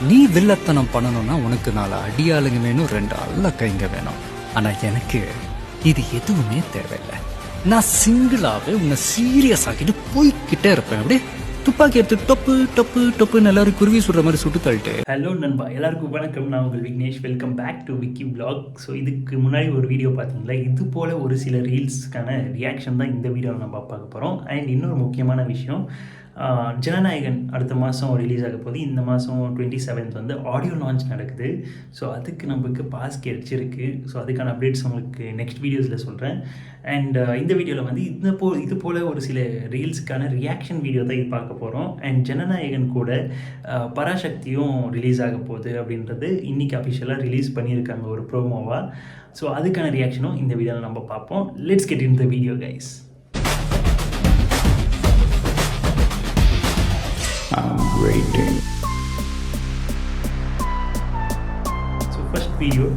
நீ வில்லத்தனம் பண்ணணும்னா உனக்கு 4 அடியாளுங்க வேணும், 2 அல்ல கைங்க வேணும். ஆனா எனக்கு இது எதுவுமே தேவையில்லை. நான் சிங்கிளாவே உன்னை சீரியஸ் ஆக்கிட்டு போய்கிட்டே இருப்பேன். அப்படியே துப்பாக்கி எடுத்து டொப்பு டொப்பு டொப்புன்னு எல்லாரும் குருவி சுடுற மாதிரி சுட்டு தள்ளிட்டு. ஹலோ நண்பா, எல்லாருக்கும் வணக்கம். நான் உங்கள் Vignesh. Welcome back to Vicky vlog. So இதுக்கு முன்னாடி ஒரு வீடியோ பார்த்தீங்களா, இது போல் ஒரு சில ரீல்ஸ்க்கான ரியாக்ஷன் தான் இந்த வீடியோவில் நம்ம பார்க்க போகிறோம். அண்ட் இன்னொரு முக்கியமான விஷயம், ஜனநாயகன் அடுத்த மாதம் ரிலீஸ் ஆக போகுது. இந்த மாதம் 27th வந்து ஆடியோ லான்ச் நடக்குது. ஸோ அதுக்கு நமக்கு பாஸ் கிடைச்சிருக்கு. ஸோ அதுக்கான அப்டேட்ஸ் உங்களுக்கு நெக்ஸ்ட் வீடியோஸில் சொல்கிறேன். அண்ட் இந்த வீடியோவில் வந்து இது போல் ஒரு சில ரீல்ஸுக்கான ரியாக்ஷன் வீடியோ தான் இது பார்க்க போகிறோம். அண்ட் ஜனநாயகன் கூட பராசக்தியும் ரிலீஸ் ஆக போகுது அப்படின்றது இன்றைக்கி அஃபிஷியலாக ரிலீஸ் பண்ணியிருக்காங்க ஒரு ப்ரோமோவாக. ஸோ அதுக்கான ரியாக்ஷனும் இந்த வீடியோவில் நம்ம பார்ப்போம். Let's get in the video guys. So first video.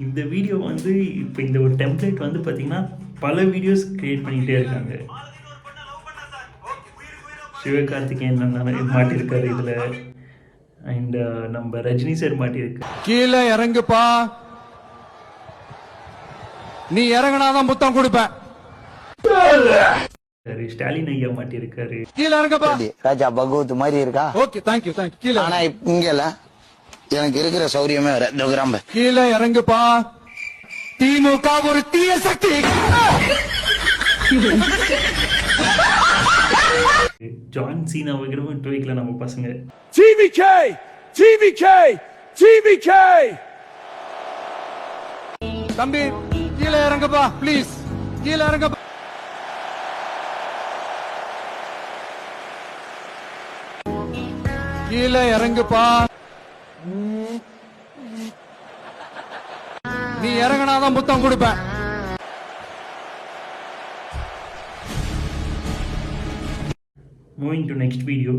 இந்த வீடியோ வந்து இப்போ இந்த ஒரு டெம்ப்ளேட் வந்து பார்த்தீங்கன்னா பல வீடியோஸ் கிரியேட் பண்ணிக்கிட்டே இருக்காங்க. சிவகார்த்திகேயன் மாட்டியிருக்காரு இதில். அண்ட் நம்ம ரஜினி சார் மாட்டியிருக்கு. கீழே இறங்குப்பா, நீ இறங்கினாதான் புத்தம் கொடுப்பேன். ஸ்டாலின் ஐயா மாட்டியிருக்காரு. கீழே இறங்கப்பா. ராஜா பகவத் மாதிரி இருக்கா? Okay, thank you thank you. கீழே ஆனா இங்க இல்ல, எனக்கு இருக்கிற சௌரியமே வேற. கிராம கீழே இறங்குப்பா. திமுக ஒரு தீய சக்தி. ஜான் சீனா விட்டு வைக்கல நம்ம பசங்க. TVK TVK TVK. தம்பி கீழே இறங்குப்பா ப்ளீஸ். கீழே இறங்குப்பா. கீழே இறங்குப்பா. நீ இறங்கினாதான் புத்தம் கொடுப்பேன். Moving to next video.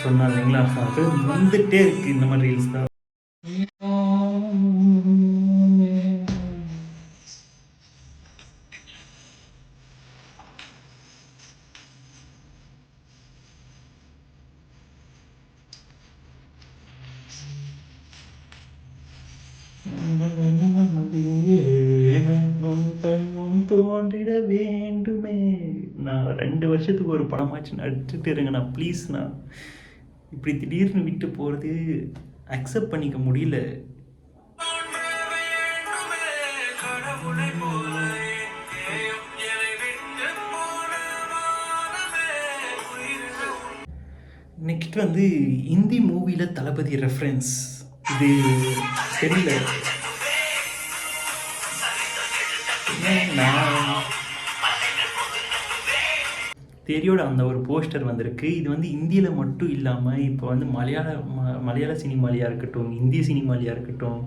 சொன்னா இல்லைங்களா, அது வந்துட்டே இருக்கு இந்த மாதிரி ரீல்ஸ் தான். தோன்றிட வேண்டுமே. நான் 2 வருஷத்துக்கு ஒரு படமாச்சு நடிச்சுட்டு இருங்கண்ணா ப்ளீஸ்ண்ணா. இப்படி திடீர்னு விட்டு போகிறது அக்செப்ட் பண்ணிக்க முடியல. நெக்ஸ்ட் வந்து ஹிந்தி மூவியில் தளபதி ரெஃபரன்ஸ். இது தெரியல. தெரியோட அந்த ஒரு போஸ்டர் வந்திருக்கு. இது வந்து இந்தியில் மட்டும் இல்லாமல் இப்போ வந்து மலையாள சினிமாலியாக இருக்கட்டும், இந்திய சினிமாலியாக இருக்கட்டும்,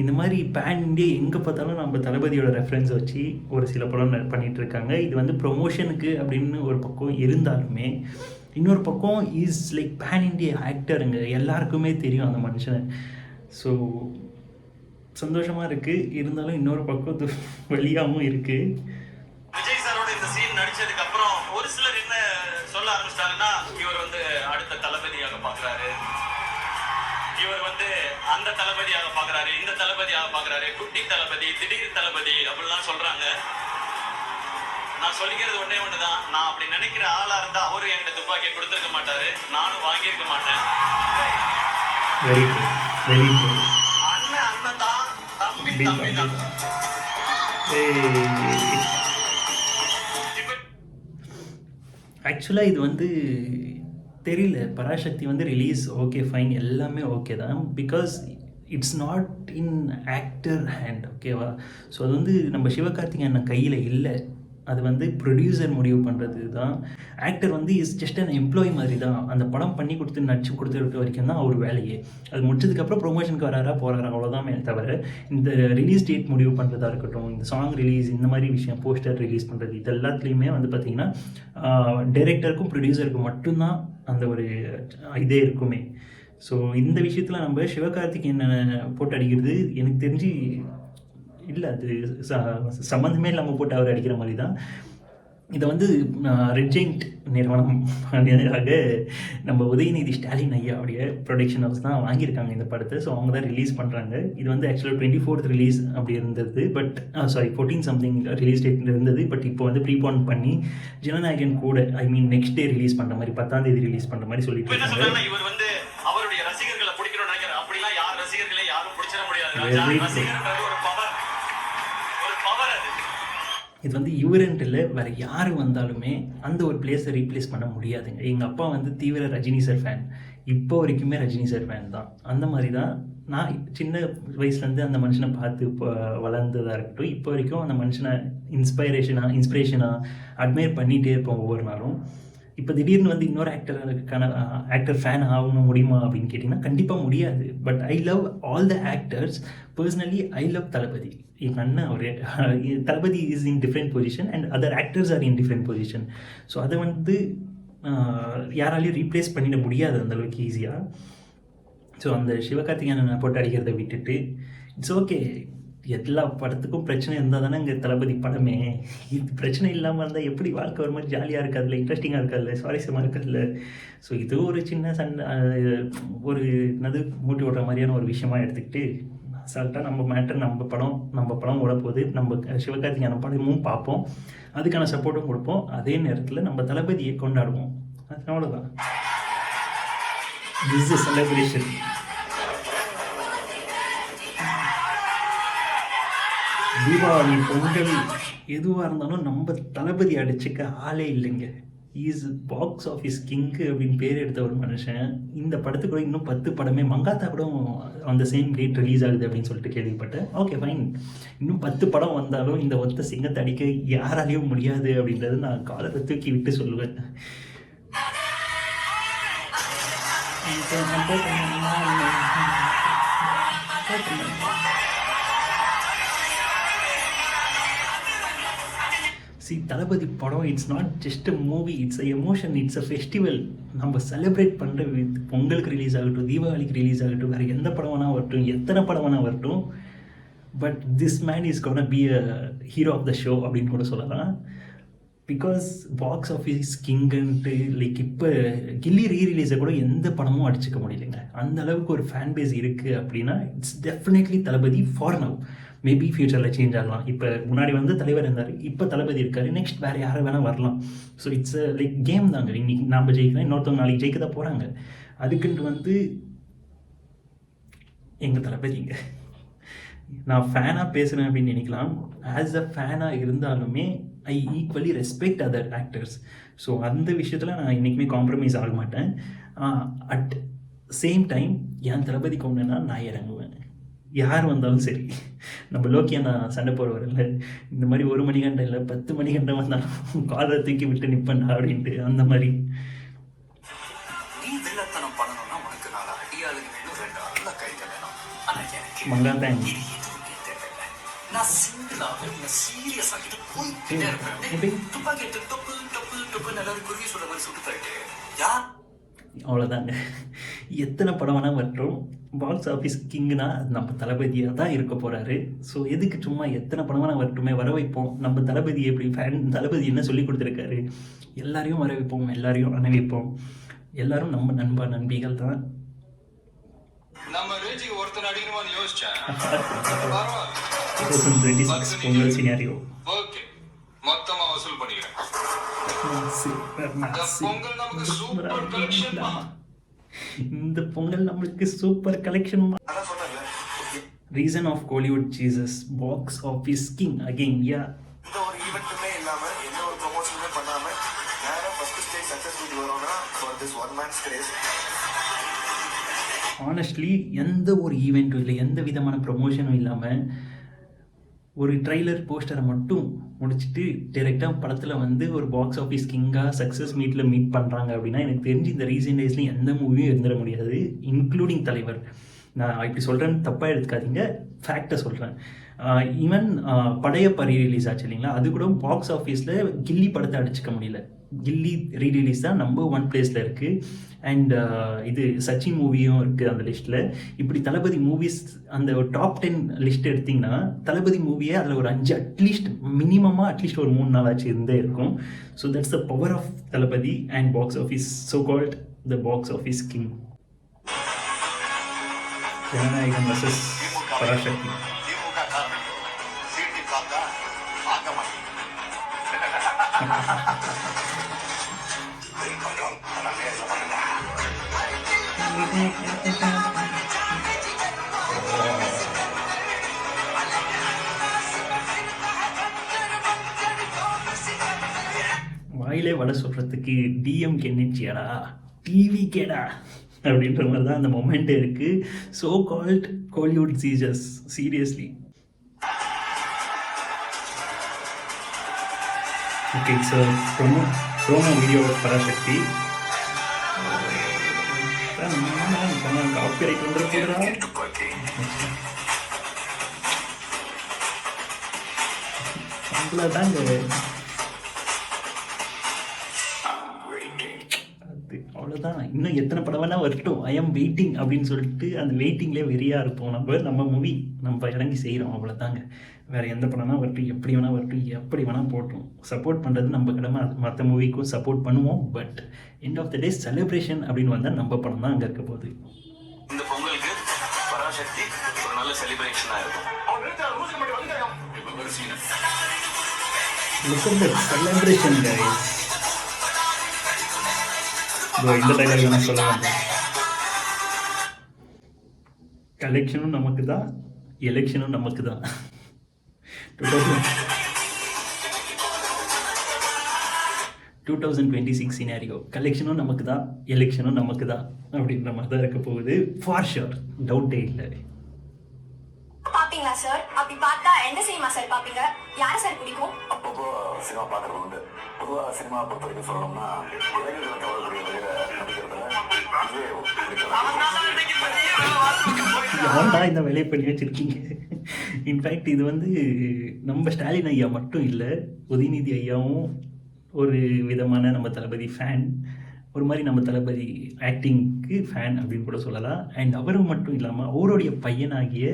இந்த மாதிரி பேன் இந்தியா எங்கே பார்த்தாலும் நம்ம தளபதியோட ரெஃபரன்ஸ் வச்சு ஒரு சில படம் பண்ணிகிட்டு இருக்காங்க. இது வந்து ப்ரொமோஷனுக்கு அப்படின்னு ஒரு பக்கம் இருந்தாலுமே, இன்னொரு பக்கம் இஸ் லைக் பேன் இண்டியா ஆக்டருங்க, எல்லாருக்குமே தெரியும் அந்த மனுஷனை. ஸோ சந்தோஷமாக இருக்குது. இருந்தாலும் இன்னொரு பக்கம் வழியாகவும் இருக்குது. விஜய் சாரோட இந்த சீன் நடிச்சதுக்கு அப்புறம் ஒரு சிலர் என்ன சொல்ல ஆரம்பிச்சிட்டாங்கன்னா, இவர் வந்து அடுத்த தளபதியாக பார்க்குறாரு, இவர் வந்து அந்த தளபதியாக பார்க்குறாரு, இந்த தளபதியாக பார்க்குறாரு, குட்டி தளபதி, திடீர் தளபதி அப்படிலாம் சொல்கிறாங்க. நான் சொல்லிக்கிறது ஒன்றே ஒன்று தான். நான் அப்படி நினைக்கிற ஆளாக இருந்தால் அவரும் என்கிட்ட துப்பாக்கியை கொடுத்துருக்க மாட்டாரு, நானும் வாங்கியிருக்க மாட்டேன். Very good, very good. அண்ணன் அண்ணன் தான், தம்பி தம்பி தான். ஆக்சுவலாக இது வந்து தெரியல, பராசக்தி வந்து ரிலீஸ் ஓகே ஃபைன், எல்லாமே ஓகே தான். Because it's not in actor hand, ஓகேவா? ஸோ அது வந்து நம்ம சிவகார்த்திகேயன் கையில் இல்லை. அது வந்து ப்ரொடியூசர் முடிவு பண்ணுறது தான். ஆக்டர் வந்து இஸ் ஜஸ்ட் அன் எம்ப்ளாயி மாதிரி தான். அந்த படம் பண்ணி கொடுத்து நடிச்சு கொடுத்துருக்க வரைக்கும் தான் அவர் வேலையே. அது முடிச்சதுக்கப்புறம் ப்ரொமோஷனுக்கு வராரா போகிறாரா அவ்வளோதான் தவிர, இந்த ரிலீஸ் டேட் முடிவு பண்ணுறதா இருக்கட்டும், இந்த சாங் ரிலீஸ், இந்த மாதிரி விஷயம், போஸ்டர் ரிலீஸ் பண்ணுறது, இது எல்லாத்துலேயுமே வந்து பார்த்திங்கன்னா டைரக்டருக்கும் ப்ரொடியூசருக்கும் மட்டும்தான் அந்த ஒரு இதே இருக்குமே. ஸோ இந்த விஷயத்தில் நம்ம சிவகார்த்திகேயனை போட்டு அடிக்கிறது எனக்கு தெரிஞ்சு இல்லை, அது சம்மந்தமே இல்லாமல் போட்டு அவர் அடிக்கிற மாதிரி தான். இதை வந்து ரெட் ஜெயிண்ட் நிறுவனம் நம்ம உதயநிதி ஸ்டாலின் ஐயாவுடைய ப்ரொடக்ஷன் ஹவுஸ் தான் வாங்கியிருக்காங்க இந்த படத்தை. ஸோ அவங்க தான் ரிலீஸ் பண்ணுறாங்க. இது வந்து ஆக்சுவலாக 24th ரிலீஸ் அப்படி இருந்தது, பட் 14 சம்திங் ரிலீஸ் டேட் இருந்தது. பட் இப்போ வந்து ப்ரீபான் பண்ணி ஜனநாயகன் கூட நெக்ஸ்ட் டே ரிலீஸ் பண்ணுற மாதிரி 10ஆம் தேதி ரிலீஸ் பண்ணுற மாதிரி சொல்லிட்டு இருக்காங்க. இவர் வந்து அவருடைய ரசிகர்களை பிடிக்கணும்னு நினைக்கிறார். அப்படிலாம் யார் ரசிகர்களை யாரும் பிடிச்சிட முடியாது. ரசிகர்கள் ஒரு பவர் அது. இது வந்து இவரன்ட்டு இல்லை, வேறு யார் வந்தாலுமே அந்த ஒரு பிளேஸை ரீப்ளேஸ் பண்ண முடியாதுங்க. எங்கள் அப்பா வந்து தீவிர ரஜினி சார் ஃபேன், இப்போ வரைக்குமே ரஜினி சார் ஃபேன் தான். அந்த மாதிரி தான் நான் சின்ன வயசுலேருந்து அந்த மனுஷனை பார்த்து இப்போ வளர்ந்ததாக இருக்கட்டும், இப்போ வரைக்கும் அந்த மனுஷனை இன்ஸ்பிரேஷனாக அட்மையர் பண்ணிகிட்டே இருப்போம் ஒவ்வொரு நாளும். இப்போ திடீர்னு வந்து இன்னொரு ஆக்டர் ஃபேன் ஆகணும் முடியுமா அப்படின்னு கேட்டிங்கன்னா கண்டிப்பாக முடியாது. But I love all the actors. Personally I love Thalapathy. எங்கள் அண்ணன் அவர் Thalapathy is in different position and other actors are in different position. So அதை வந்து யாராலையும் ரீப்ளேஸ் பண்ணிட முடியாது அந்தளவுக்கு ஈஸியாக. ஸோ அந்த சிவகார்த்திகேயனை போட்டு அடிக்கிறத விட்டுட்டு இட்ஸ் ஓகே, எல்லா படத்துக்கும் பிரச்சனை இருந்தால் தானே இங்கே தளபதி படமே. இது பிரச்சனை இல்லாமல் இருந்தால் எப்படி வாழ்க்கை ஒரு மாதிரி ஜாலியாக இருக்காதுல்ல, இன்ட்ரெஸ்டிங்காக இருக்காதுல்ல, சுவாரஸ்யமாக இருக்காதுல்ல. ஸோ இது ஒரு சின்ன ஒரு என்னது மூட்டி விடுற மாதிரியான ஒரு விஷயமா எடுத்துக்கிட்டு அசால்ட்டாக நம்ம மேட்டர் நம்ம படம் ஓட போகுது, நம்ம சிவகார்த்திகேயன் படமும் பார்ப்போம், அதுக்கான சப்போர்ட்டும் கொடுப்போம், அதே நேரத்தில் நம்ம தளபதியை கொண்டாடுவோம். அவ்வளோதான். This is celebration. Deepavali, Pongal எதுவாக இருந்தாலும் நம்ம தளபதி அடிச்சுக்க ஆளே இல்லைங்க. இஸ் பாக்ஸ் ஆஃபீஸ் கிங்கு அப்படின்னு பேர் எடுத்த ஒரு மனுஷன். இந்த படத்துக்கு கூட இன்னும் 10 படமே, மங்காத்தா கூட அந்த சேம் டேட் ரிலீஸ் ஆகுது அப்படின்னு சொல்லிட்டு கேள்விப்பட்டேன். ஓகே ஃபைன், இன்னும் 10 படம் வந்தாலும் இந்த ஒத்த சிங்கத்தை அடிக்க யாராலையும் முடியாது அப்படின்றது நான் காலத்தை தூக்கி விட்டு சொல்லுவேன். தளபதி படம் it's not just a movie, it's a emotion, it's a festival. நம்ம செலிப்ரேட் பண்ணுற பொங்கலுக்கு ரிலீஸ் ஆகட்டும், தீபாவளிக்கு ரிலீஸ் ஆகட்டும், வேறு எந்த படம் வேணால் வரட்டும், எத்தனை படம் வேணால் வரட்டும், but this man is gonna be a hero of the show அப்படின்னு கூட சொல்லலாம். பிகாஸ் பாக்ஸ் ஆஃபீஸ் கிங்குன்ட்டு லைக் இப்போ கில்லி ரீரிலீஸை கூட எந்த படமும் அடிச்சுக்க முடியலைங்க. அந்த அளவுக்கு ஒரு ஃபேன் பேஸ் இருக்குது அப்படின்னா it's definitely Thalapathy for now. Maybe ஃப்யூச்சரில் சேஞ்ச் ஆகலாம். இப்போ முன்னாடி வந்து தலைவர் இருந்தார், இப்போ தளபதி இருக்கார், நெக்ஸ்ட் வேறு யாரை வேணால் வரலாம். ஸோ இட்ஸ் லைக் கேம் தாங்க. இன்றைக்கி நாம் ஜெயிக்கிறோம், இன்னொருத்தவங்க நாளைக்கு ஜெயிக்க தான் போகிறாங்க. அதுக்குன்ட்டு வந்து எங்கள் தளபதிங்க நான் ஃபேனாக பேசுகிறேன் அப்படின்னு நினைக்கலாம். ஆஸ் அ ஃபேனாக இருந்தாலுமே I equally respect other actors. So அந்த விஷயத்தில் நான் என்றைக்குமே காம்ப்ரமைஸ் ஆக மாட்டேன். அட் சேம் டைம் என் தளபதிக்கு ஒன்றுனா நான் இறங்குவேன், யார் வந்தாலும் சரி. நம்ம லோக்கியா நான் சண்டை போடுவார் இல்லை, இந்த மாதிரி 1 மணிகண்டை இல்லை 10 மணிகண்டை வந்தாலும் காலை தூக்கி விட்டு நிற்பேன்டா அப்படின்ட்டு. அந்த மாதிரி மங்காத்தான் அவ்வளோதாங்க. எத்தனை படம் வேணால் வரட்டும், பாக்ஸ் ஆஃபீஸ் கிங்குனா நம்ம தளபதியாக தான் இருக்க போகிறாரு. ஸோ எதுக்கு சும்மா எத்தனை படம் வேணால் வரட்டுமே, வர வைப்போம். நம்ம தளபதி எப்படி தளபதி என்ன சொல்லி கொடுத்துருக்காரு, எல்லாரையும் வர வைப்போம், எல்லாரையும் அனுபவிப்போம். எல்லாரும் நம்ம நண்பிகள் தான். நம்ம ரேஞ்சுக்கு ஒருத்தர் அடிக்கணும்னு யோசிச்சேன். 2026 பொங்கல் சினாரியோ. ஓகே, மொத்தமா வசூல் பண்ணிக்கிறேன். இந்த பொங்கல் நம்மளுக்கு super collection. Reason of Kollywood Jesus, box office king again. Yeah, இந்த ஒரு ஈவென்ட்டுமே இல்லாம எந்த ஒரு ப்ரொமோஷனுமே பண்ணாம நேரா ஃபர்ஸ்ட் ஸ்டேஜ் சக்சஸ் மீட் வரோம்னா for this one man's craze. Honestly எந்த ஒரு ஈவெண்ட்டும் இல்லை, எந்த விதமான ப்ரொமோஷனும் இல்லாமல் ஒரு ட்ரைலர் போஸ்டரை மட்டும் முடிச்சுட்டு டைரெக்டாக படத்தில் வந்து ஒரு பாக்ஸ் ஆஃபீஸ் கிங்காக சக்ஸஸ் மீட்டில் மீட் பண்ணுறாங்க அப்படின்னா எனக்கு தெரிஞ்சு இந்த ரீசெண்ட் டேஸ்லையும் எந்த மூவியும் இருந்துட முடியாது, இன்க்ளூடிங் தலைவர். நான் இப்படி சொல்கிறேன்னு தப்பாக எடுத்துக்காதீங்க, ஃபேக்டை சொல்கிறேன். ஈவன் படையப்பா ரிலீஸ் ஆச்சு இல்லைங்களா, அது கூட பாக்ஸ் ஆஃபீஸில் கில்லி படத்தை அடிச்சுக்க முடியல. கில்லி ரீரிலீஸ் தான் நம்பர் 1 பிளேஸில் இருக்குது. அண்ட் இது சச்சின் மூவியும் இருக்குது அந்த லிஸ்ட்டில். இப்படி தளபதி மூவிஸ் அந்த ஒரு டாப் 10 லிஸ்ட் எடுத்திங்கன்னா தளபதி மூவியே அதில் ஒரு 5 அட்லீஸ்ட் மினிமமாக அட்லீஸ்ட் ஒரு 3 நாளாச்சு இருந்தே இருக்கும். So that's the power of Thalapathy and box office, so called the box office king. Jananayagan versus Parasakthi. DMK காரணம் சீட்டி பார்த்தா பார்க்க மாட்டேன். வாயிலே வடை சொல்கிறதுக்கு டிஎம்கே நிச்சயடா டிவி கேடா அப்படின்ற மாதிரி தான் அந்த மொமெண்ட் இருக்குது. So called Kollywood Jesus, seriously. Okay, so promo video Parasakthi. Copyright வந்துருக்குறா. அவ்வளோதாங்க, அவ்வளோதான். இன்னும் எத்தனை படம் வேணால் வரட்டும், ஐ எம் வெயிட்டிங் அப்படின்னு சொல்லிட்டு அந்த வெயிட்டிங்லேயே வெறியாக இருப்போம். நம்ம மூவி நம்ம இறங்கி செய்கிறோம், அவ்வளோதாங்க. வேறு எந்த படம்னா வரட்டும், எப்படி வேணால் வரட்டும், எப்படி வேணால் போட்டோம், சப்போர்ட் பண்ணுறது நம்ம கடமை. மற்ற மூவிக்கும் சப்போர்ட் பண்ணுவோம். But end of the day celebration அப்படின்னு வந்தால் நம்ம படம் தான் அங்கே இருக்க போகுது. இந்த பொங்கலுக்கு பராசக்தி ஒரு நல்ல செலிப்ரேஷனாக இருக்கும். Look at the celebration, guys. இந்த டைலாக் நான் சொல்ல வந்தேன். கலெக்ஷனும் நமக்கு தான், எலெக்ஷனும் நமக்கு தான். 2026 சினாரியோ, கலெக்ஷனும் நமக்கு தான், எலெக்ஷனும் நமக்கு தான் அப்படின்ற மாதிரி தான் இருக்க போகுது. ஃபார் ஷுர், டவுட்டே இல்லை. பாப்பீங்களா சார்? அப்படி பார்த்தா எந்த சினிமா சார் பாப்பீங்க? யார சார் பிடிக்கும்? அப்பப்போ சினிமா பார்க்கறது உண்டு. பொதுவாக சினிமா பொறுத்த வரைக்கும் சொல்லணும்னா இளைஞர்களை கவரக்கூடிய வகையில் நடிக்கிறதுல விஜய் ஏன்டா இந்த வேலையை பண்ணி வச்சுருக்கீங்க? இன்ஃபேக்ட் இது வந்து நம்ம ஸ்டாலின் ஐயா மட்டும் இல்லை, உதயநிதி ஐயாவும் ஒரு விதமான நம்ம தளபதி ஃபேன். ஒரு மாதிரி நம்ம தளபதி ஆக்டிங்க்கு ஃபேன் அப்படின்னு கூட சொல்லலாம். அண்ட் அவரும் மட்டும் இல்லாமல் அவருடைய பையனாகிய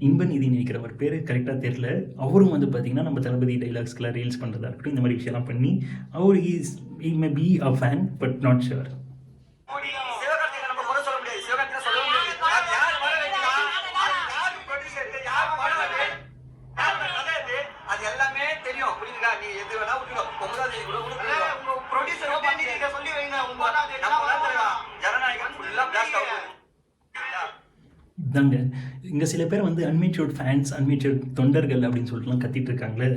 இன்பநிதி நினைக்கிறவர் பேர் கரெக்டாக தெரில, அவரும் வந்து பார்த்திங்கன்னா நம்ம தளபதி டைலாக்ஸ்க்கெலாம் ரீல்ஸ் பண்ணுறதா இருக்கட்டும், இந்த மாதிரி விஷயம்லாம் பண்ணி அவர் he may be a fan but not sure. இதாங்க, இங்கே சில பேர் வந்து அன்மெச்சூர்ட் ஃபேன்ஸ், அன்மெச்சூர்ட் தொண்டர்கள் அப்படின்னு சொல்லிட்டுலாம் கத்திட்டு இருக்காங்களே.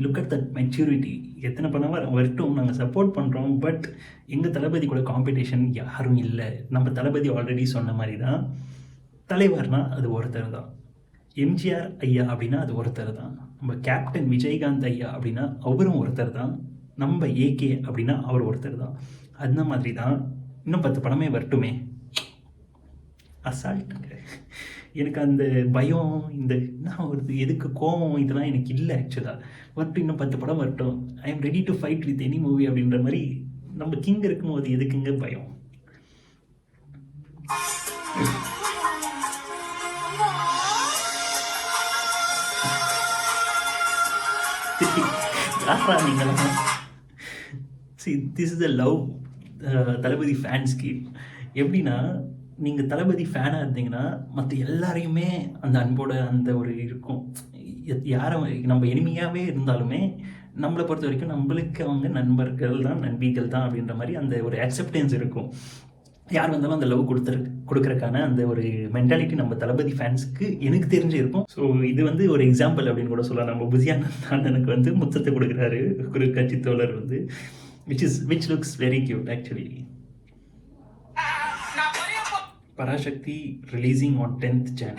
Look at that maturity. எத்தனை பணம் வரட்டும், நாங்கள் சப்போர்ட் பண்ணுறோம். பட் எங்கள் தளபதி கூட காம்படிஷன் யாரும் இல்லை. நம்ம தளபதி ஆல்ரெடி சொன்ன மாதிரி தான், தலைவர்னால் அது ஒருத்தர் தான். எம்ஜிஆர் ஐயா அப்படின்னா அது ஒருத்தர் தான். நம்ம கேப்டன் விஜயகாந்த் ஐயா அப்படின்னா அவரும் ஒருத்தர் தான். நம்ம ஏகே அப்படின்னா அவர் ஒருத்தர் தான். அந்த மாதிரி தான் இன்னும் 10 படமே வரட்டுமே. அசால்ட்டுங்க. எனக்கு அந்த பயம், இந்த என்ன வருது, எதுக்கு கோவம், இதெல்லாம் எனக்கு இல்லை ஆக்சுவலாக. வரட்டும், இன்னும் 10 படம் வரட்டும், I am ready to fight with any movie அப்படின்ற மாதிரி நம்ம கிங் இருக்கும்போது எதுக்குங்க பயம்? யாரா நீங்களாம்? See, this is a love Thalapathy fans game. எப்படின்னா, நீங்கள் தளபதி ஃபேனாக இருந்தீங்கன்னா மற்ற எல்லாரையுமே அந்த அன்போட அந்த ஒரு இருக்கும். யாரை நம்ம எளிமையாகவே இருந்தாலுமே நம்மளை பொறுத்த வரைக்கும் நம்மளுக்கு அவங்க நண்பர்கள் தான், நண்பிகள் தான் அப்படின்ற மாதிரி அந்த ஒரு அக்செப்டன்ஸ் இருக்கும். யார் வந்தாலும் அந்த லவ் கொடுக்குறக்கான அந்த ஒரு மென்டாலிட்டி நம்ம தளபதி ஃபேன்ஸுக்கு எனக்கு தெரிஞ்சு இருக்கும். ஸோ இது வந்து ஒரு எக்ஸாம்பிள் அப்படின்னு கூட சொல்லலாம். நம்ம புதியானந்தனுக்கு வந்து முத்தத்தை கொடுக்குறாரு ஒரு கட்சி தோழர் வந்து, which looks very cute actually. Parashakti releasing on 10th Jan.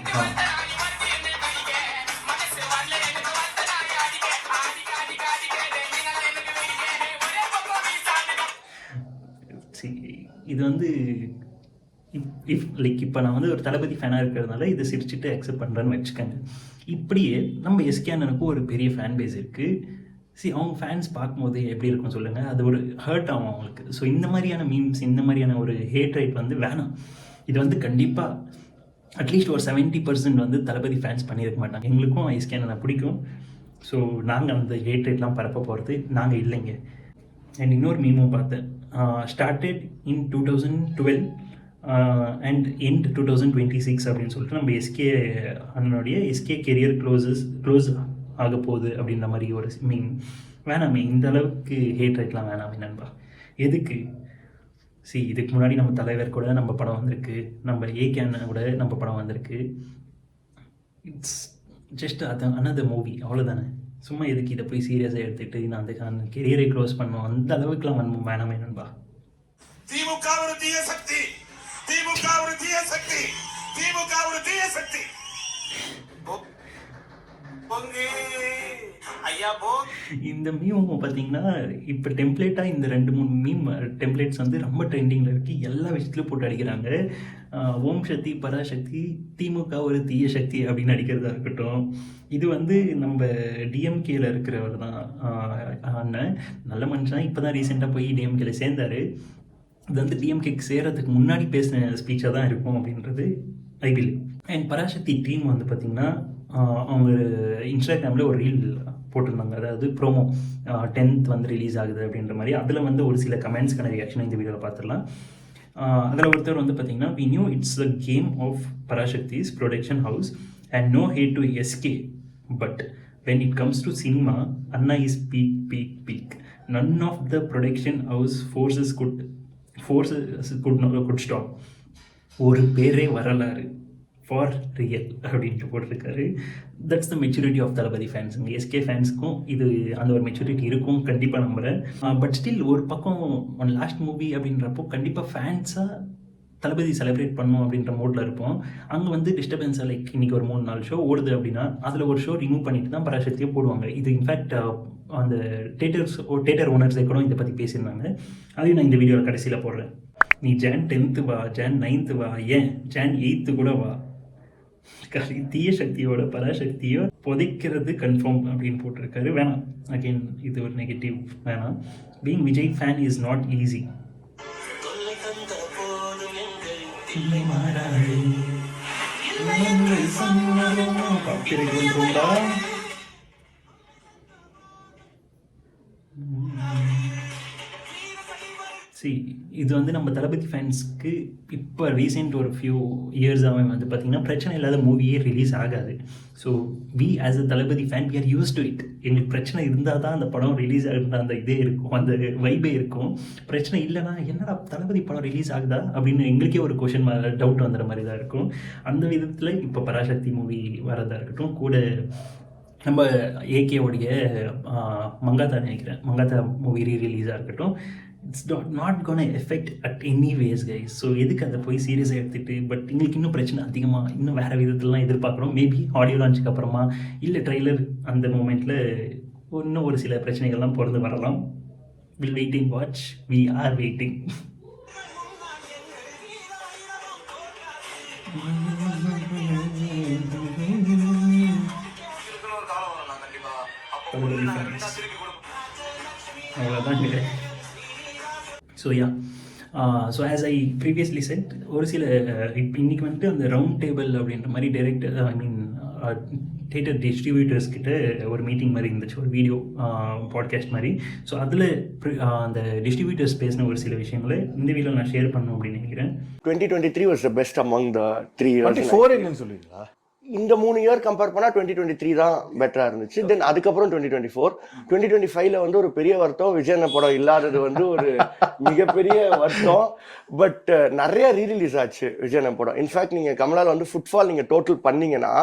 இது வந்து இப்போ நான் வந்து ஒரு தளபதி ஃபேனாக இருக்கிறதுனால இதை சிரிச்சுட்டு அக்செப்ட் பண்ணுறேன்னு வச்சுக்கோங்க. இப்படியே நம்ம எஸ்கே அண்ணனுக்கும் ஒரு பெரிய ஃபேன் பேஸ் இருக்குது. அவங்க ஃபேன்ஸ் பார்க்கும்போது எப்படி இருக்கும் சொல்லுங்கள், அது ஒரு ஹர்ட் ஆகும் அவங்களுக்கு. ஸோ இந்த மாதிரியான மீம்ஸ், இந்த மாதிரியான ஒரு ஹேட் ரைட் வந்து வேணாம். இது வந்து கண்டிப்பாக அட்லீஸ்ட் ஒரு 70% வந்து தளபதி ஃபேன்ஸ் பண்ணியிருக்க மாட்டாங்க. எங்களுக்கும் ஐஸ்கேனை பிடிக்கும். ஸோ நாங்கள் அந்த ஹேட் ரைட்லாம் பரப்ப போகிறது நாங்கள் இல்லைங்க. அண்ட் இன்னொரு மீமும் பார்த்தேன், ஸ்டார்டட் இன் 2012 அண்ட் எண்ட் 2026 அப்படின்னு சொல்லிட்டு நம்ம எஸ்கே அண்ணனுடைய எஸ்கே கெரியர் க்ளோஸ் ஆக போகுது அப்படின்ற மாதிரி ஒரு மீன். வேணாமே, இந்த அளவுக்கு ஹேட் ரைட்லாம் வேணாமே நண்பா. எதுக்கு? இதுக்கு முன்னாடி நம்ம தலைவர் கூட நம்ம படம் வந்திருக்கு, நம்ம ஏகேன கூட நம்ம படம் வந்திருக்கு. இட்ஸ் ஜஸ்ட் அது அனதர் மூவி, அவ்வளோதானே. சும்மா எதுக்கு இதை போய் சீரியஸாக எடுத்துகிட்டு நான் அந்த கெரியரை க்ளோஸ் பண்ணோம், அந்த அளவுக்குலாம் வேணாமே நண்பா. திமுக ஒரு தீய சக்தி, திமுக ஒரு தீய சக்தி, திமுக ஒரு தீய சக்தி. இந்த மீம் பார்த்தீங்கன்னா இப்போ டெம்ப்ளேட்டாக இந்த 2-3 மீம் டெம்ப்ளேட்ஸ் வந்து ரொம்ப ட்ரெண்டிங்கில் இருக்குது. எல்லா விஷயத்துலையும் போட்டு அடிக்கிறாங்க. ஓம் சக்தி, பராசக்தி, திமுக ஒரு தீய சக்தி அப்படின்னு அடிக்கிறதா இருக்கட்டும். இது வந்து நம்ம டிஎம்கேல இருக்கிறவர் தான் அண்ணன், நல்ல மனுஷன். இப்போ தான் ரீசெண்டாக போய் டிஎம்கேல சேர்ந்தார். இது வந்து டிஎம்கேக்கு சேர்கிறதுக்கு முன்னாடி பேசின ஸ்பீச்சாக தான் இருக்கும் அப்படின்றது I believe. And Parasakthi team வந்து பார்த்திங்கன்னா அவங்க இன்ஸ்டாகிராமில் ஒரு ரீல் போட்டிருந்தாங்க, அதாவது ப்ரோமோ 10th வந்து ரிலீஸ் ஆகுது அப்படின்ற மாதிரி. அதில் வந்து ஒரு சில கமெண்ட்ஸ்க்கான ரியாக்ஷன் இந்த வீடியோவில் பார்த்துடலாம். அதில் ஒருத்தர் வந்து பார்த்தீங்கன்னா, we knew it's the game of Parashakti's production house and no hate to SK, but when it comes to cinema, Anna is peak. None of the production house forces could stop. ஒரு பேரே வரலாறு for real அப்படின்ட்டு போட்டிருக்காரு. That's the maturity of Thalapathy ஃபேன்ஸுங்க. SK ஃபேன்ஸுக்கும் இது அந்த ஒரு மெச்சூரிட்டி இருக்கும் கண்டிப்பாக நம்புகிறேன். பட் ஸ்டில் ஒரு பக்கம் லாஸ்ட் மூவி அப்படின்றப்போ கண்டிப்பாக ஃபேன்ஸாக தளபதி செலிப்ரேட் பண்ணணும் அப்படின்ற மோடில் இருப்போம். அங்கே வந்து டிஸ்டர்பன்ஸாக லைக் இன்றைக்கி ஒரு 3-4 ஷோ ஓடுது அப்படின்னா அதில் ஒரு ஷோ ரிமூவ் பண்ணிட்டு தான் பராசக்தியை போடுவாங்க. இது இன்ஃபேக்ட் அந்த தேட்டர் ஓனர்ஸை கூட இதை பற்றி பேசியிருந்தாங்க. அதையும் நான் இந்த வீடியோவில் கடைசியில் போடுறேன். நீ Jan 10th வா, Jan 9th வா, ஏன் Jan 8th கூட வா, தீய சக்தியோட பராசக்தியோ புதைக்கிறது கன்ஃபார்ம் அப்படின்னு போட்டிருக்காரு. வேணாம், அகெயின் இது ஒரு நெகட்டிவ். வேணாம். Being Vijay fan is not easy. இது வந்து நம்ம தளபதி ஃபேன்ஸ்க்கு இப்போ ரீசெண்ட் ஒரு ஃபியூ இயர்ஸாகவே வந்து பார்த்திங்கன்னா பிரச்சனை இல்லாத மூவியே ரிலீஸ் ஆகாது. So we as a Thalapathy fan we are use to it. எங்களுக்கு பிரச்சனை இருந்தால் தான் அந்த படம் ரிலீஸ் ஆகுன்ற அந்த இதே இருக்கும், அந்த வைபே இருக்கும். பிரச்சனை இல்லைனா என்னடா தளபதி படம் ரிலீஸ் ஆகுதா அப்படின்னு எங்களுக்கே ஒரு கொஷின் டவுட் வந்துடுற மாதிரி தான் இருக்கும். அந்த விதத்தில் இப்போ பராசக்தி மூவி வரதாக இருக்கட்டும், கூட நம்ம ஏகேவுடைய மங்காத்தா மூவி ரீரிலீஸாக இருக்கட்டும், it's not gonna effect at any ways guys. So எதுக்கு அதை போய் சீரியஸாக எடுத்துகிட்டு, பட் எங்களுக்கு இன்னும் பிரச்சனை அதிகமாக இன்னும் வேறு விதத்துலலாம் எதிர்பார்க்குறோம். மேபி ஆடியோ லான்ச்சுக்கு அப்புறமா இல்லை ட்ரெய்லர் அந்த மூமெண்ட்டில் இன்னும் ஒரு சில பிரச்சனைகள்லாம் பிறந்து வரலாம். Will waiting watch, we are waiting. அவ்வளோதாங்க. So as I previously said, ஒரு சில இன்றைக்கி வந்துட்டு அந்த ரவுண்ட் டேபிள் அப்படின்ற மாதிரி டைரக்டர் தேட்டர் டிஸ்ட்ரிபியூட்டர்ஸ் கிட்ட ஒரு மீட்டிங் மாதிரி இருந்துச்சு, ஒரு வீடியோ பாட்காஸ்ட் மாதிரி. ஸோ அதில் அந்த டிஸ்ட்ரிபியூட்டர்ஸ் பேசின ஒரு சில விஷயங்களை இந்த வீடியோவில் நான் ஷேர் பண்ணணும் அப்படின்னு நினைக்கிறேன். 2023 was the best among the 3 years. 24 என்னன்னு சொல்லுவீங்களா? இந்த 3 இயர் கம்பேர் பண்ணா 2023 தான் பெட்டரா இருந்துச்சு. தென் அதுக்கப்புறம் 2024 வந்து ஒரு பெரிய வருத்தம், விஜயண்ண படம் இல்லாதது வந்து ஒரு மிகப்பெரிய வருத்தம். பட் நிறைய ரீரிலீஸ் ஆச்சு விஜயண்ண படம். இன்ஃபேக்ட் நீங்க கமலால் வந்து ஃபுட்ஃபால் நீங்க டோட்டல் பண்ணீங்கன்னா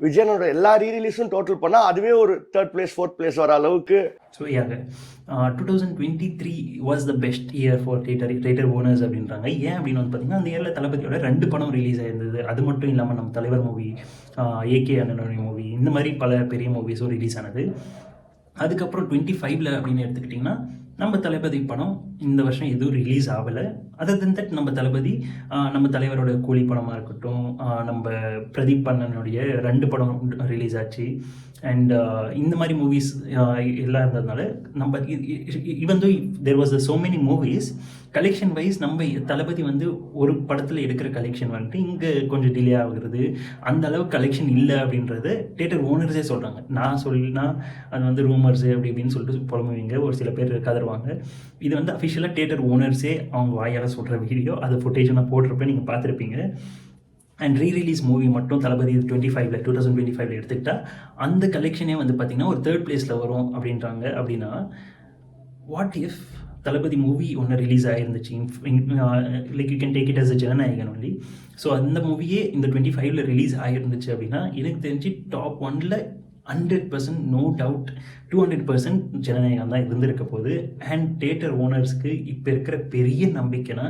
விஜயனோட எல்லா ரீரிலீஸும் டோட்டல் பண்ணா அதுவே ஒரு 3rd place 4th place வர அளவுக்கு. So 2023 was the best year for theatre owners அப்படின்றாங்க. ஏன் அப்படின்னு வந்து பார்த்தீங்கன்னா அந்த இயரில் தளபதியோட 2 படம் ரிலீஸ் ஆயிருந்தது. அது மட்டும் இல்லாமல் நம்ம தலைவர் மூவி, ஏகே அண்ணனுடைய மூவி, இந்த மாதிரி பல பெரிய மூவிஸும் ரிலீஸ் ஆனது. அதுக்கப்புறம் 25ல் அப்படின்னு எடுத்துக்கிட்டிங்கன்னா நம்ம தளபதி படம் இந்த வருஷம் எதுவும் ரிலீஸ் ஆகலை. அதர் தென் தட் நம்ம தலைவரோட கூலி படமாக இருக்கட்டும், நம்ம பிரதீப் அண்ணனுடைய 2 படம் ரிலீஸ் ஆச்சு. அண்ட் இந்த மாதிரி மூவிஸ் எல்லாம் இருந்ததுனால நம்ம even though there was so many movies collection wise நம்ம தளபதி வந்து ஒரு படத்தில் எடுக்கிற கலெக்ஷன் வந்துட்டு இங்கே கொஞ்சம் டிலே ஆகுறது, அந்த அளவுக்கு கலெக்ஷன் இல்லை அப்படின்றது தியேட்டர் ஓனர்ஸே சொல்கிறாங்க. நான் சொல்லினா அது வந்து ரூமர்ஸு அப்படி இப்படின்னு சொல்லிட்டு புலம்புவீங்க, ஒரு சில பேர் கதறுவாங்க. இது வந்து அஃபிஷியலாக தியேட்டர் ஓனர்ஸே அவங்க வாயால் சொல்கிற வீடியோ, அது ஃபுட்டேஜ் நான் போட்டிருப்பேன், நீங்கள் பார்த்துருப்பீங்க. அண்ட் ரீரிலீஸ் மூவி மட்டும் தளபதி 2025 எடுத்துக்கிட்டால் அந்த கலெக்ஷனே வந்து பார்த்திங்கன்னா ஒரு 3rd பிளேஸில் வரும் அப்படின்றாங்க. அப்படின்னா வாட் இஃப் தளபதி மூவி ஒன்று ரிலீஸ் ஆகிருந்துச்சு, like you can take it as a Jananayagan only. So அந்த மூவியே இந்த 25ல் ரிலீஸ் ஆகிருந்துச்சு அப்படின்னா எனக்கு தெரிஞ்சு டாப் 1ல் 100% நோ டவுட் 200% ஜனநாயகம் தான் இருந்திருக்க போகுது. அண்ட் தியேட்டர் ஓனர்ஸ்க்கு இப்போ இருக்கிற பெரிய நம்பிக்கைனா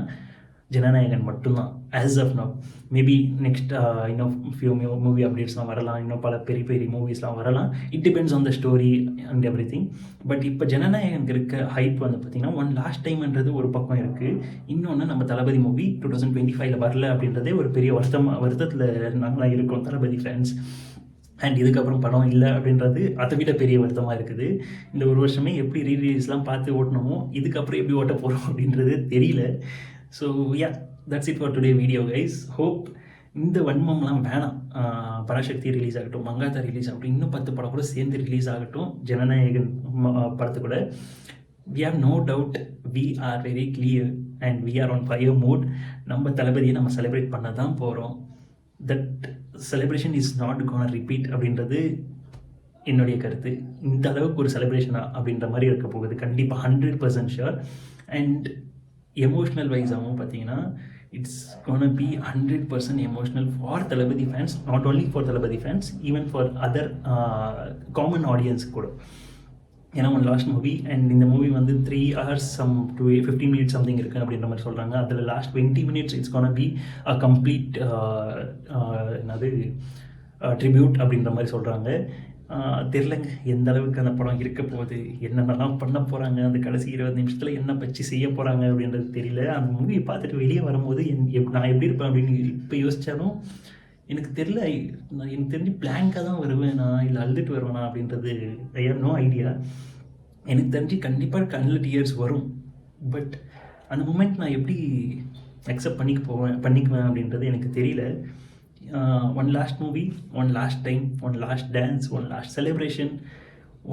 ஜனநாயகன் மட்டும்தான் as of now. Maybe next இன்னும் ஃபியூ மூவி அப்டேட்ஸ்லாம் வரலாம், இன்னும் பல பெரிய பெரிய மூவிஸ்லாம் வரலாம். It depends on the story and everything. But இப்போ ஜனநாயகனுக்கு இருக்க ஹைப் வந்து பார்த்திங்கன்னா ஒன் லாஸ்ட் டைம்ன்றது ஒரு பக்கம் இருக்குது, இன்னொன்று நம்ம தளபதி மூவி 2025ல் வரல அப்படின்றதே ஒரு பெரிய வருத்தத்தில் நாங்களாம் இருக்கோம் தளபதி ஃபேன்ஸ். அண்ட் இதுக்கப்புறம் படம் இல்லை அப்படின்றது அதை விட பெரிய வருத்தமாக இருக்குது. இந்த ஒரு வருஷமே எப்படி ரீரிலீஸ்லாம் பார்த்து ஓட்டணுமோ இதுக்கப்புறம் எப்படி ஓட்ட போகிறோம் அப்படின்றது தெரியல. So yeah, that's it for today video guys. Hope இந்த வன்மம்லாம் வேணாம். பராசக்தி ரிலீஸ் ஆகட்டும், மங்காத்தா ரிலீஸ் ஆகட்டும், இன்னும் 10 படம் கூட சேர்ந்து ரிலீஸ் ஆகட்டும் ஜனநாயகன் படத்து கூட. We have no doubt, we are very clear and we are on fire mode. நம்ம தளபதியை நம்ம செலிப்ரேட் பண்ண தான் போகிறோம். That celebration is not gonna repeat அப்படின்றது என்னுடைய கருத்து. இந்த அளவுக்கு ஒரு செலிப்ரேஷனா அப்படின்ற மாதிரி இருக்க போகுது கண்டிப்பாக 100% ஷுர். அண்ட் எமோஷ்னல் வைஸாகவும் பார்த்தீங்கன்னா it's gonna be 100% emotional for Thalapathy fans, not only for Thalapathy fans, even for other common audience கூட. ஏன்னா ஒன் லாஸ்ட் மூவி அண்ட் இந்த மூவி வந்து 3 hours 15 minutes சம்திங் இருக்குது அப்படின்ற மாதிரி சொல்கிறாங்க. அதில் last 20 minutes it's gonna be a complete என்னது ட்ரிபியூட் அப்படின்ற மாதிரி சொல்கிறாங்க. தெரிலங்க எந்த அளவுக்கு அந்த படம் இருக்க போகுது, என்னென்னலாம் பண்ண போகிறாங்க, அந்த கடைசி 20 நிமிஷத்தில் என்ன பற்றி செய்ய போகிறாங்க அப்படின்றது தெரியல. அந்த மூவியை பார்த்துட்டு வெளியே வரும்போது நான் எப்படி இருப்பேன் அப்படின்னு இப்போ யோசித்தாலும் எனக்கு தெரில. எனக்கு தெரிஞ்சு பிளாங்காக தான் வருவேனா இல்லை அழுதுட்டு வருவேனா அப்படின்றது ஐ ஹேவ் நோ ஐடியா. எனக்கு தெரிஞ்சு கண்டிப்பாக கண்ணில் டியர்ஸ் வரும். பட் அந்த மூமெண்ட் நான் எப்படி அக்செப்ட் பண்ணிக்குவேன் அப்படின்றது எனக்கு தெரியல. One last movie, one last time, one last dance, one last celebration,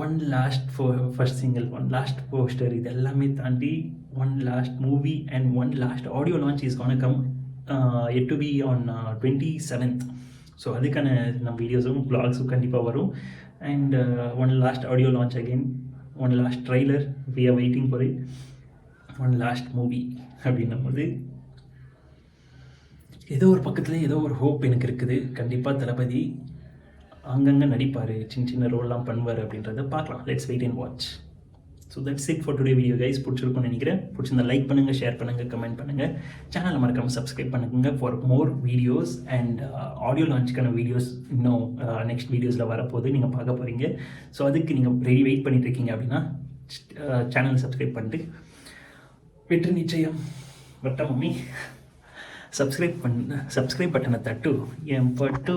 one last first single, one last poster, இது எல்லாமே தாண்டி one last movie and one last audio launch is gonna come yet to be on 27th. So அதுக்கான நம்ம வீடியோஸும் வ்ளாக்ஸும் கண்டிப்பாக வரும். And one last audio launch again, one last trailer, we are waiting for it, one last movie அப்படின்னும் போது ஏதோ ஒரு பக்கத்தில் ஏதோ ஒரு ஹோப் எனக்கு இருக்குது. கண்டிப்பாக தளபதி அங்கங்கே நடிப்பார், சின்ன சின்ன ரோல்லாம் பண்ணுவார் அப்படின்றத பார்க்கலாம். Let's wait and watch. So that's it for today video guys. பிடிச்சிருக்கும்னு நினைக்கிறேன். பிடிச்சிருந்தா லைக் பண்ணுங்கள், ஷேர் பண்ணுங்கள், கமெண்ட் பண்ணுங்கள். சேனலை மறக்காமல் சப்ஸ்கிரைப் பண்ணுங்க for more videos. And audio லான்ச்சுக்கான வீடியோஸ் இன்னும் நெக்ஸ்ட் வீடியோஸில் வரப்போது நீங்கள் பார்க்க போகிறீங்க. ஸோ அதுக்கு நீங்கள் வெயிட் பண்ணிட்டு இருக்கீங்க அப்படின்னா சேனலை சப்ஸ்கிரைப் பண்ணிட்டு வெற்றி நிச்சயம் வட்ட மம்மி சப்ஸ்கிரைப் பட்டனை தட்டு என் பட்டு.